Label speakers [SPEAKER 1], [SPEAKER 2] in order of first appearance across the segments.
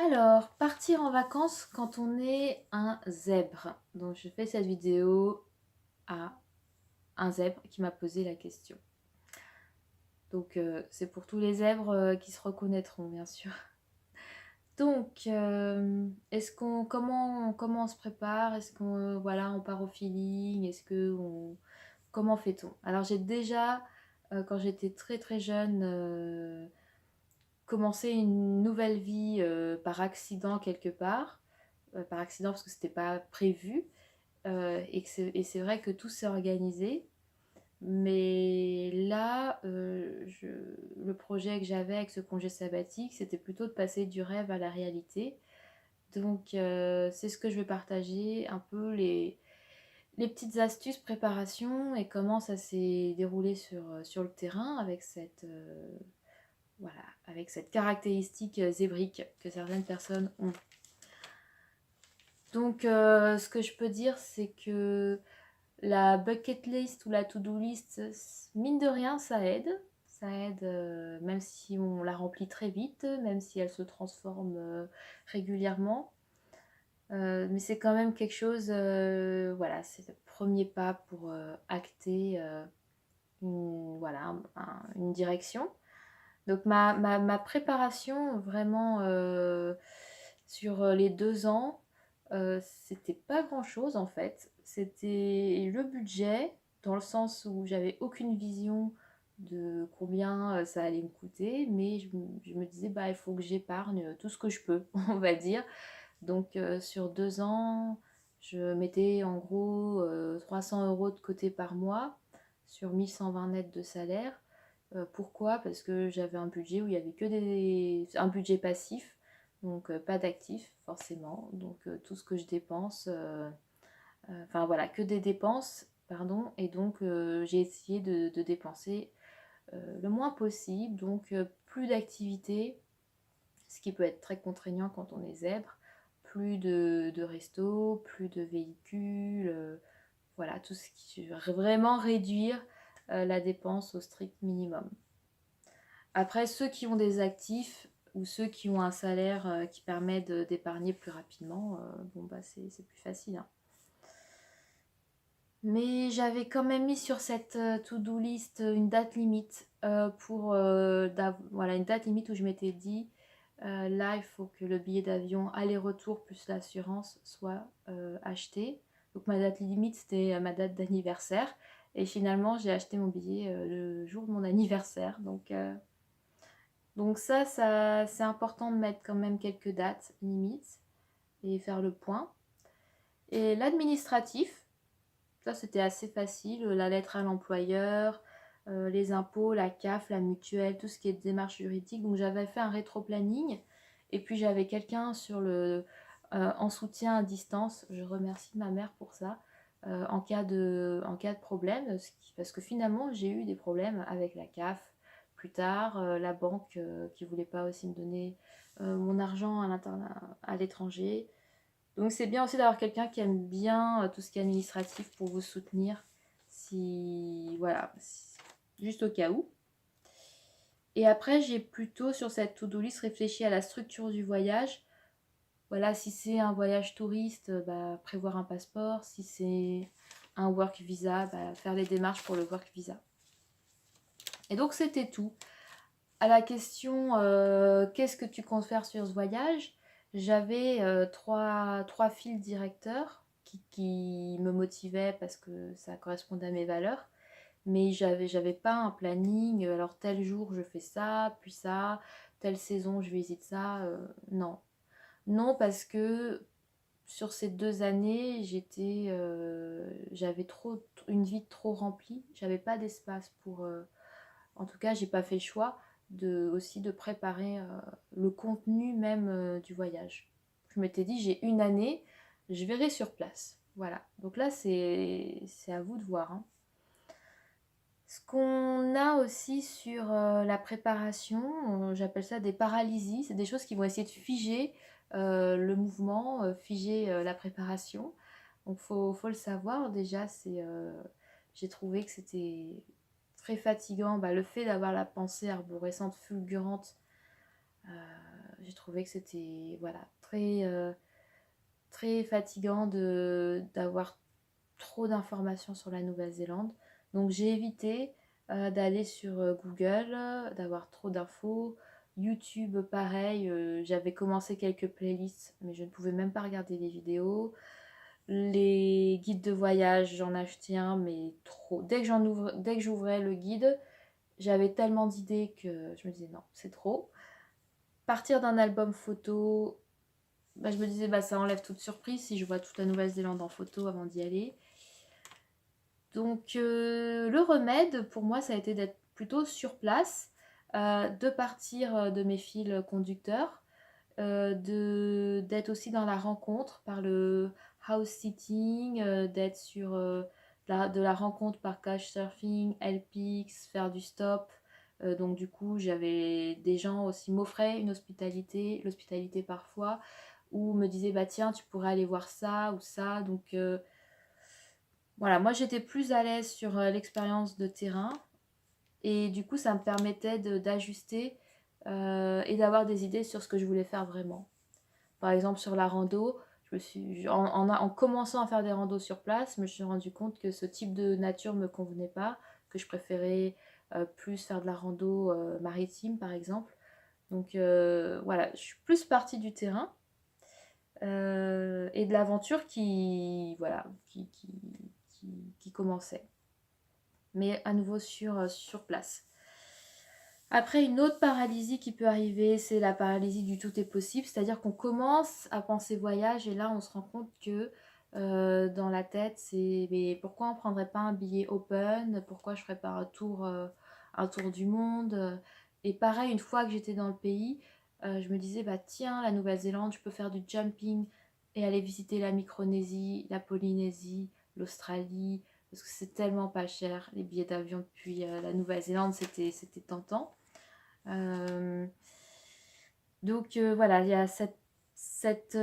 [SPEAKER 1] Alors, partir en vacances quand on est un zèbre. Donc, je fais cette vidéo à un zèbre qui m'a posé la question. Donc, c'est pour tous les zèbres qui se reconnaîtront, bien sûr. Donc, comment on se prépare? Est-ce qu'on voilà, on part au feeling? Comment fait-on? Alors, j'ai déjà, quand j'étais très très jeune, commencé une nouvelle vie par accident quelque part. Par accident parce que c'était pas prévu. Et c'est vrai que tout s'est organisé. Mais là, le projet que j'avais avec ce congé sabbatique, c'était plutôt de passer du rêve à la réalité. Donc, c'est ce que je vais partager, un peu les petites astuces, préparation et comment ça s'est déroulé sur le terrain avec voilà, avec cette caractéristique zébrique que certaines personnes ont. Donc, ce que je peux dire, c'est que la bucket list ou la to-do list, mine de rien, ça aide. Ça aide, même si on la remplit très vite, même si elle se transforme régulièrement. Mais c'est quand même quelque chose, voilà, c'est le premier pas pour acter voilà, une direction. Donc ma préparation, vraiment, sur les 2 ans, c'était pas grand-chose en fait. C'était le budget, dans le sens où j'avais aucune vision de combien ça allait me coûter, mais je me disais, bah, il faut que j'épargne tout ce que je peux, on va dire. Donc sur 2 ans, je mettais en gros 300 € de côté par mois sur 1120 net de salaire. Pourquoi? Parce que j'avais un budget où il y avait un budget passif, donc pas d'actif forcément. Donc tout ce que je dépense, enfin voilà, que des dépenses, pardon. Et donc j'ai essayé de dépenser le moins possible, donc plus d'activités, ce qui peut être très contraignant quand on est zèbre, plus de restos, plus de véhicules, voilà, tout ce qui vraiment réduire la dépense au strict minimum. Après, ceux qui ont des actifs ou ceux qui ont un salaire qui permet d'épargner plus rapidement, bon bah c'est plus facile, hein. Mais j'avais quand même mis sur cette to-do list une date limite voilà, une date limite où je m'étais dit là il faut que le billet d'avion aller-retour plus l'assurance soit acheté. Donc ma date limite c'était ma date d'anniversaire et finalement j'ai acheté mon billet le jour de mon anniversaire. Donc ça c'est important de mettre quand même quelques dates limites et faire le point. Et l'administratif, ça c'était assez facile, la lettre à l'employeur, les impôts, la CAF, la mutuelle, tout ce qui est démarche juridique. Donc j'avais fait un rétro-planning et puis j'avais quelqu'un en soutien à distance. Je remercie ma mère pour ça. En cas de problème, parce que finalement j'ai eu des problèmes avec la CAF plus tard, la banque qui voulait pas aussi me donner mon argent à l'étranger. Donc c'est bien aussi d'avoir quelqu'un qui aime bien tout ce qui est administratif pour vous soutenir, si voilà, juste au cas où. Et après j'ai plutôt sur cette to-do list réfléchi à la structure du voyage. Voilà, si c'est un voyage touriste, bah, prévoir un passeport. Si c'est un work visa, bah, faire les démarches pour le work visa. Et donc c'était tout. À la question qu'est-ce que tu comptes faire sur ce voyage, j'avais trois fils directeurs qui me motivaient parce que ça correspondait à mes valeurs. Mais j'avais pas un planning, alors tel jour je fais ça, puis ça, telle saison je visite ça. Non. Non, parce que sur ces 2 années, j'avais une vie trop remplie. J'avais pas d'espace pour. En tout cas, j'ai pas fait le choix aussi de préparer le contenu même du voyage. Je m'étais dit, j'ai une année, je verrai sur place. Voilà. Donc là, c'est à vous de voir, hein. Ce qu'on a aussi sur la préparation, j'appelle ça des paralysies. C'est des choses qui vont essayer de figer le mouvement, figer la préparation. Donc faut le savoir. Déjà, j'ai trouvé que c'était très fatigant. Bah, le fait d'avoir la pensée arborescente, fulgurante, J'ai trouvé que c'était voilà, très fatigant d'avoir trop d'informations sur la Nouvelle-Zélande. Donc j'ai évité d'aller sur Google, d'avoir trop d'infos. YouTube, pareil, j'avais commencé quelques playlists, mais je ne pouvais même pas regarder les vidéos. Les guides de voyage, j'en achetais un, mais trop. Dès que j'ouvrais le guide, j'avais tellement d'idées que je me disais non, c'est trop. Partir d'un album photo, bah, je me disais bah ça enlève toute surprise si je vois toute la Nouvelle-Zélande en photo avant d'y aller. Donc le remède pour moi ça a été d'être plutôt sur place, de partir de mes fils conducteurs, d'être aussi dans la rencontre par le house sitting, d'être sur de la rencontre par couchsurfing, LPX, faire du stop. Donc du coup j'avais des gens aussi m'offraient une hospitalité, l'hospitalité parfois, ou me disaient bah tiens tu pourrais aller voir ça ou ça. Donc voilà, moi j'étais plus à l'aise sur l'expérience de terrain et du coup ça me permettait d'ajuster et d'avoir des idées sur ce que je voulais faire vraiment. Par exemple sur la rando, en commençant à faire des randos sur place, je me suis rendu compte que ce type de nature me convenait pas, que je préférais plus faire de la rando maritime par exemple. Donc voilà, je suis plus partie du terrain et de l'aventure voilà, qui commençait. Mais à nouveau sur place. Après, une autre paralysie qui peut arriver, c'est la paralysie du tout est possible. C'est-à-dire qu'on commence à penser voyage et là, on se rend compte que dans la tête, c'est mais pourquoi on ne prendrait pas un billet open? Pourquoi je ne ferais pas un tour du monde? Et pareil, une fois que j'étais dans le pays, je me disais, bah tiens, la Nouvelle-Zélande, je peux faire du jumping et aller visiter la Micronésie, la Polynésie, l'Australie, parce que c'est tellement pas cher. Les billets d'avion depuis la Nouvelle-Zélande, c'était tentant. Euh, donc voilà, il y a cette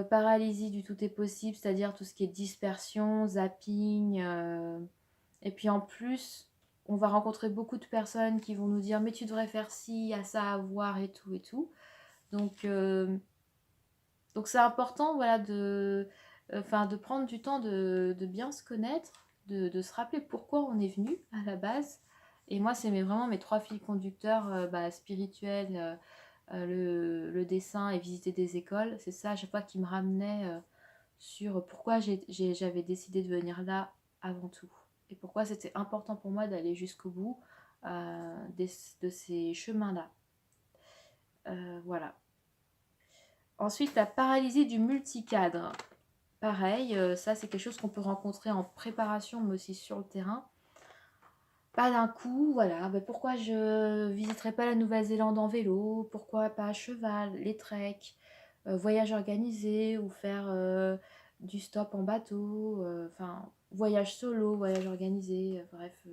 [SPEAKER 1] paralysie du tout est possible, c'est-à-dire tout ce qui est dispersion, zapping. Et puis en plus, on va rencontrer beaucoup de personnes qui vont nous dire mais tu devrais faire ci, il y a ça à voir et tout et tout. Donc c'est important voilà, de prendre du temps de bien se connaître, de se rappeler pourquoi on est venu à la base. Et moi, c'est vraiment mes trois fils conducteurs spirituels, le dessin et visiter des écoles. C'est ça à chaque fois qui me ramenait sur pourquoi j'avais décidé de venir là avant tout. Et pourquoi c'était important pour moi d'aller jusqu'au bout de ces chemins-là. Voilà. Ensuite, la paralysie du multicadre. Pareil, ça c'est quelque chose qu'on peut rencontrer en préparation, mais aussi sur le terrain. Pas d'un coup, voilà. Ben pourquoi je visiterais pas la Nouvelle-Zélande en vélo? Pourquoi pas à cheval, les treks, voyage organisé ou faire du stop en bateau, enfin voyage solo, voyage organisé, bref.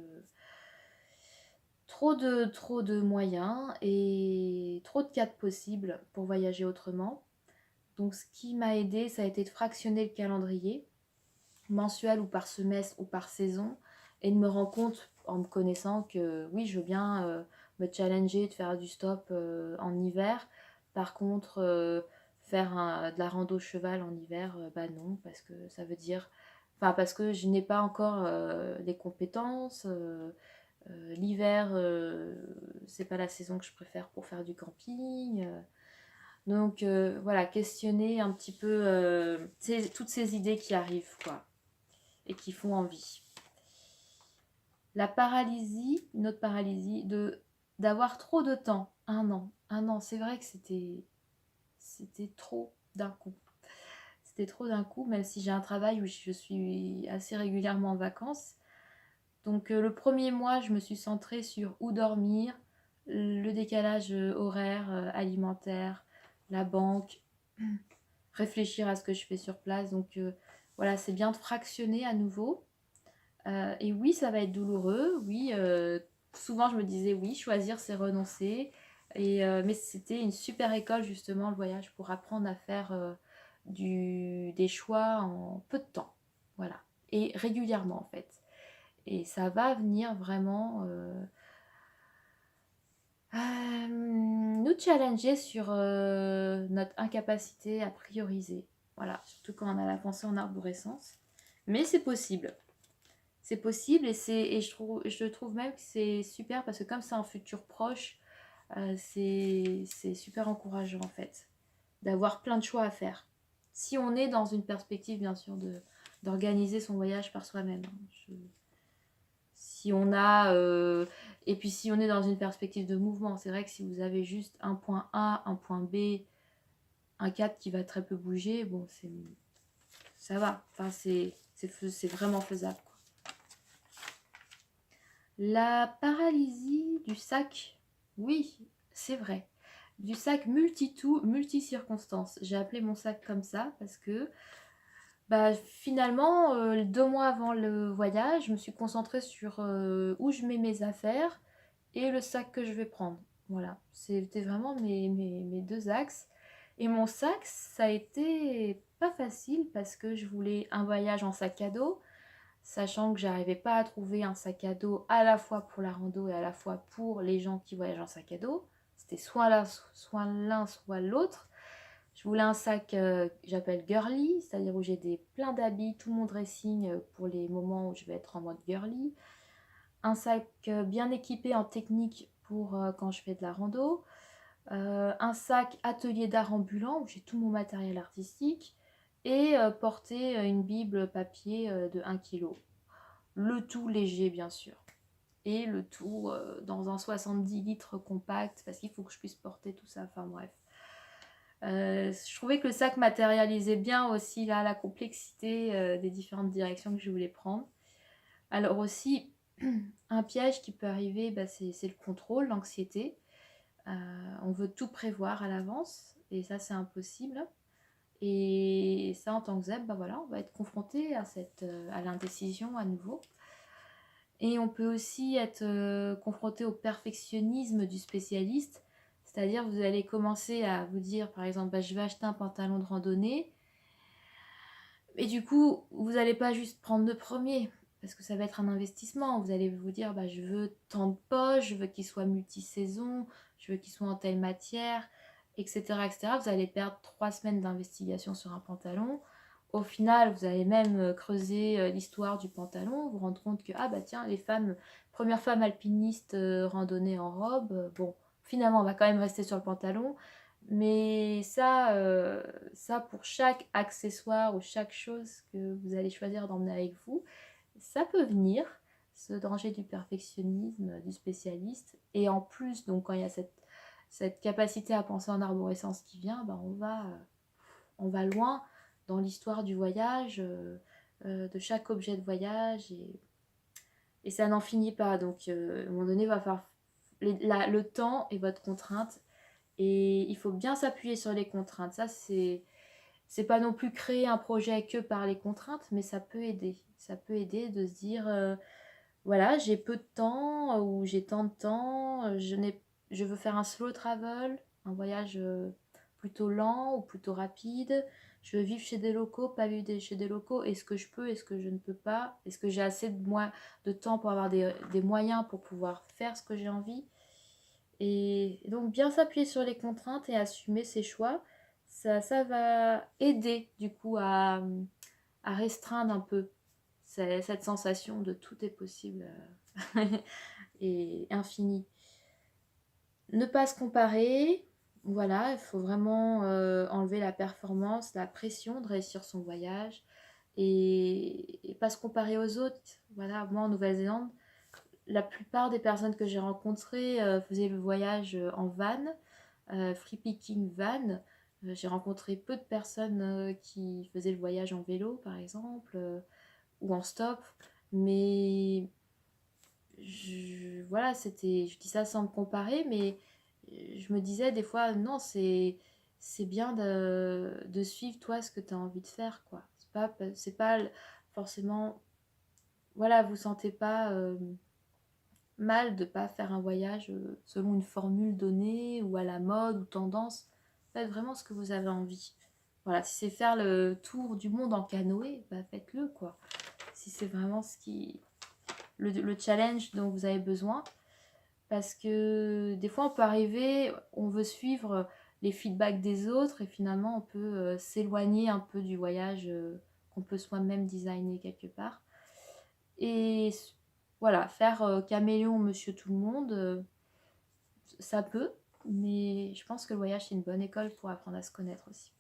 [SPEAKER 1] Trop de moyens et trop de cadres possibles pour voyager autrement. Donc ce qui m'a aidé, ça a été de fractionner le calendrier, mensuel ou par semestre ou par saison, et de me rendre compte en me connaissant que oui, je veux bien me challenger de faire du stop en hiver. Par contre, faire de la rando cheval en hiver, bah non, parce que ça veut dire... Enfin, parce que je n'ai pas encore les compétences. L'hiver, c'est pas la saison que je préfère pour faire du camping. Donc voilà, questionner un petit peu toutes ces idées qui arrivent, quoi, et qui font envie. La paralysie, une autre paralysie, d'avoir trop de temps. Un an, c'est vrai que c'était trop d'un coup. C'était trop d'un coup, même si j'ai un travail où je suis assez régulièrement en vacances. Donc le premier mois, je me suis centrée sur où dormir, le décalage horaire, alimentaire, la banque, réfléchir à ce que je fais sur place. Donc voilà, c'est bien de fractionner à nouveau. Et oui, ça va être douloureux. Oui, souvent je me disais oui, choisir c'est renoncer. Mais c'était une super école justement le voyage pour apprendre à faire des choix en peu de temps. Voilà. Et régulièrement en fait. Et ça va venir vraiment Nous challenger sur notre incapacité à prioriser. Voilà, surtout quand on a la pensée en arborescence. Mais c'est possible. C'est possible et je trouve même que c'est super parce que comme c'est un futur proche, c'est super encourageant en fait d'avoir plein de choix à faire. Si on est dans une perspective bien sûr d'organiser son voyage par soi-même. Si on a et puis si on est dans une perspective de mouvement, c'est vrai que si vous avez juste un point A, un point B, un cadre qui va très peu bouger, bon ça va. Enfin c'est vraiment faisable, quoi. La paralysie du sac, oui, c'est vrai. Du sac multi-tout, multi-circonstances. J'ai appelé mon sac comme ça parce que bah, finalement, 2 mois avant le voyage, je me suis concentrée sur où je mets mes affaires et le sac que je vais prendre. Voilà, c'était vraiment mes deux axes. Et mon sac, ça a été pas facile parce que je voulais un voyage en sac à dos, sachant que j'arrivais pas à trouver un sac à dos à la fois pour la rando et à la fois pour les gens qui voyagent en sac à dos. C'était soit l'un, soit l'autre. Je voulais un sac que j'appelle girly, c'est-à-dire où j'ai plein d'habits, tout mon dressing pour les moments où je vais être en mode girly. Un sac bien équipé en technique pour quand je fais de la rando. Un sac atelier d'art ambulant où j'ai tout mon matériel artistique. Et porter une bible papier de 1 kg. Le tout léger bien sûr. Et le tout dans un 70 litres compact parce qu'il faut que je puisse porter tout ça. Enfin bref. Je trouvais que le sac matérialisait bien aussi là, la complexité des différentes directions que je voulais prendre. Alors aussi, un piège qui peut arriver, bah, c'est le contrôle, l'anxiété. On veut tout prévoir à l'avance et ça c'est impossible. Et ça en tant que ZEP, bah voilà, on va être confronté à l'indécision à nouveau. Et on peut aussi être confronté au perfectionnisme du spécialiste. C'est-à-dire, vous allez commencer à vous dire, par exemple, bah, je vais acheter un pantalon de randonnée. Et du coup, vous n'allez pas juste prendre le premier, parce que ça va être un investissement. Vous allez vous dire, bah, je veux tant de poches, je veux qu'il soit multi-saison, je veux qu'il soit en telle matière, etc., etc. Vous allez perdre 3 semaines d'investigation sur un pantalon. Au final, vous allez même creuser l'histoire du pantalon, vous rendre compte que, ah bah tiens, les femmes, premières femmes alpinistes randonnées en robe, bon, finalement, on va quand même rester sur le pantalon. Mais ça, pour chaque accessoire ou chaque chose que vous allez choisir d'emmener avec vous, ça peut venir, ce danger du perfectionnisme, du spécialiste. Et en plus, donc quand il y a cette capacité à penser en arborescence qui vient, ben on va loin dans l'histoire du voyage, de chaque objet de voyage, et ça n'en finit pas. Donc, à un moment donné, il va falloir le temps est votre contrainte, et il faut bien s'appuyer sur les contraintes. Ça, c'est pas non plus créer un projet que par les contraintes, mais ça peut aider. Ça peut aider de se dire, voilà, j'ai peu de temps ou j'ai tant de temps, je veux faire un slow travel, un voyage plutôt lent ou plutôt rapide. Je veux vivre chez des locaux, pas vivre chez des locaux. Est-ce que je peux, est-ce que je ne peux pas? Est-ce que j'ai assez de temps pour avoir des moyens pour pouvoir faire ce que j'ai envie? Et donc bien s'appuyer sur les contraintes et assumer ses choix, ça va aider du coup à restreindre un peu cette sensation de tout est possible et infini. Ne pas se comparer, voilà, il faut vraiment enlever la performance, la pression de réussir son voyage et pas se comparer aux autres. Voilà, moi en Nouvelle-Zélande, la plupart des personnes que j'ai rencontrées faisaient le voyage en van, free picking van. J'ai rencontré peu de personnes qui faisaient le voyage en vélo, par exemple, ou en stop. Mais voilà, je dis ça sans me comparer, mais je me disais des fois, non, c'est bien de suivre toi ce que tu as envie de faire, quoi. C'est pas forcément, voilà, vous sentez pas mal de pas faire un voyage selon une formule donnée ou à la mode ou tendance. Faites vraiment ce que vous avez envie. Voilà, si c'est faire le tour du monde en canoë, bah faites-le, quoi. Si c'est vraiment le challenge dont vous avez besoin. parce que des fois on peut arriver, on veut suivre les feedbacks des autres et finalement on peut s'éloigner un peu du voyage qu'on peut soi-même designer quelque part. Et voilà, faire caméléon monsieur tout le monde, ça peut, mais je pense que le voyage c'est une bonne école pour apprendre à se connaître aussi.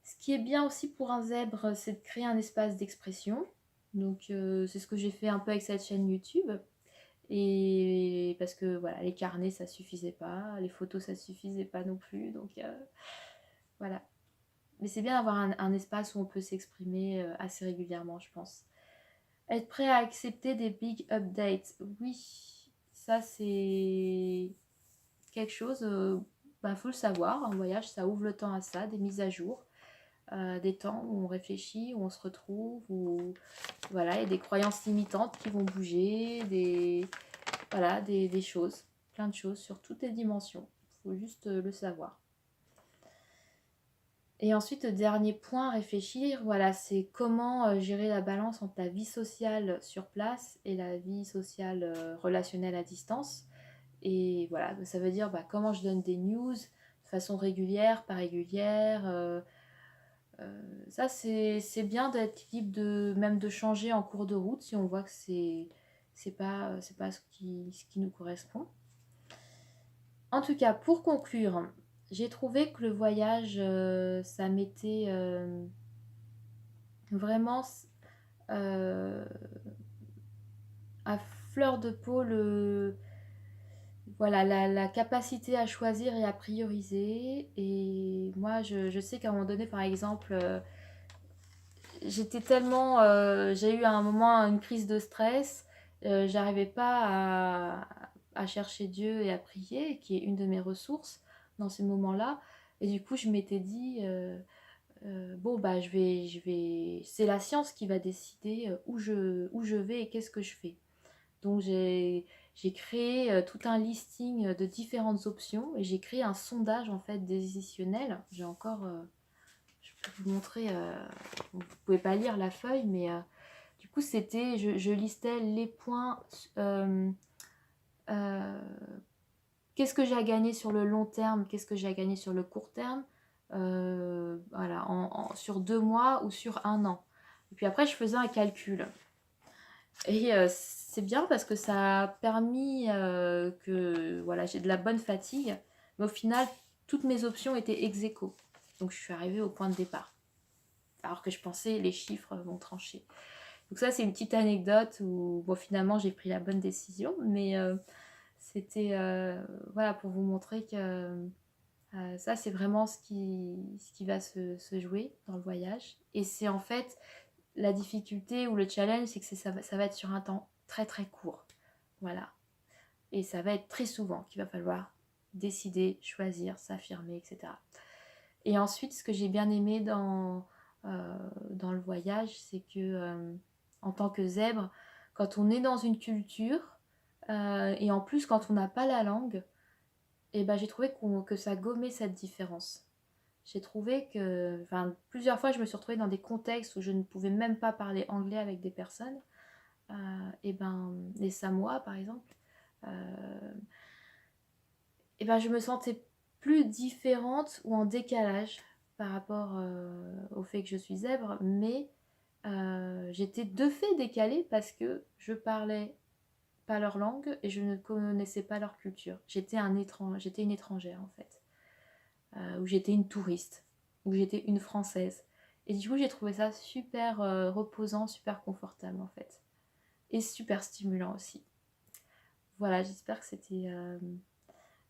[SPEAKER 1] Ce qui est bien aussi pour un zèbre, c'est de créer un espace d'expression. Donc c'est ce que j'ai fait un peu avec cette chaîne YouTube. Et parce que voilà, les carnets ça suffisait pas, les photos ça suffisait pas non plus. Donc voilà. Mais c'est bien d'avoir un espace où on peut s'exprimer assez régulièrement, je pense. Être prêt à accepter des big updates. Oui, ça c'est quelque chose, faut le savoir. Un voyage, ça ouvre le temps à ça, des mises à jour. Des temps où on réfléchit, où on se retrouve, où voilà, il y a des croyances limitantes qui vont bouger, voilà, des choses, plein de choses sur toutes les dimensions. Il faut juste le savoir. Et ensuite, le dernier point à réfléchir, voilà, c'est comment gérer la balance entre la vie sociale sur place et la vie sociale relationnelle à distance. Et voilà, ça veut dire comment je donne des news de façon régulière, pas régulière. Ça, c'est bien d'être libre même de changer en cours de route si on voit que c'est pas ce qui nous correspond. En tout cas, pour conclure, j'ai trouvé que le voyage, ça mettait vraiment euh, à fleur de peau voilà, la capacité à choisir et à prioriser. Et moi, je sais qu'à un moment donné, par exemple, j'ai eu à un moment une crise de stress. J'arrivais pas à chercher Dieu et à prier, qui est une de mes ressources dans ces moments-là. Et du coup, je m'étais dit, bon, c'est la science qui va décider où je vais et qu'est-ce que je fais. Donc, j'ai créé tout un listing de différentes options et j'ai créé un sondage en fait décisionnel. J'ai encore je peux vous montrer, vous ne pouvez pas lire la feuille, mais du coup, je listais les points, euh, euh, qu'est-ce que j'ai à gagner sur le long terme, qu'est-ce que j'ai à gagner sur le court terme, voilà, sur 2 mois ou sur un an. Et puis après, je faisais un calcul. Et c'est bien parce que ça a permis que voilà, j'ai de la bonne fatigue, mais au final, toutes mes options étaient ex aequo. Donc je suis arrivée au point de départ alors que je pensais les chiffres vont trancher. Donc ça c'est une petite anecdote où bon, finalement j'ai pris la bonne décision, mais c'était voilà pour vous montrer que ça c'est vraiment ce qui va se jouer dans le voyage. Et c'est en fait la difficulté ou le challenge, c'est que ça va être sur un temps très très court. Voilà. Et ça va être très souvent qu'il va falloir décider, choisir, s'affirmer, etc. Et ensuite, ce que j'ai bien aimé dans le voyage, c'est que en tant que zèbre, quand on est dans une culture, et en plus quand on n'a pas la langue, et ben, j'ai trouvé que ça gommait cette différence. J'ai trouvé que, plusieurs fois, je me suis retrouvée dans des contextes où je ne pouvais même pas parler anglais avec des personnes. Et ben, les Samoa, par exemple, et ben, je me sentais plus différente ou en décalage par rapport au fait que je suis zèbre, mais j'étais de fait décalée parce que je parlais pas leur langue et je ne connaissais pas leur culture. J'étais une étrangère en fait, ou j'étais une touriste, ou j'étais une française. Et du coup, j'ai trouvé ça super reposant, super confortable en fait, et super stimulant aussi. Voilà, j'espère que c'était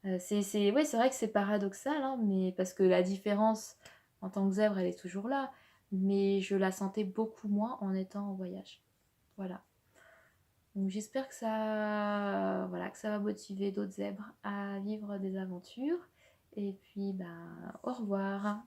[SPEAKER 1] ouais, c'est vrai que c'est paradoxal, hein, mais parce que la différence en tant que zèbre, elle est toujours là, mais je la sentais beaucoup moins en étant en voyage. Voilà. Donc j'espère voilà, que ça va motiver d'autres zèbres à vivre des aventures. Et puis, au revoir.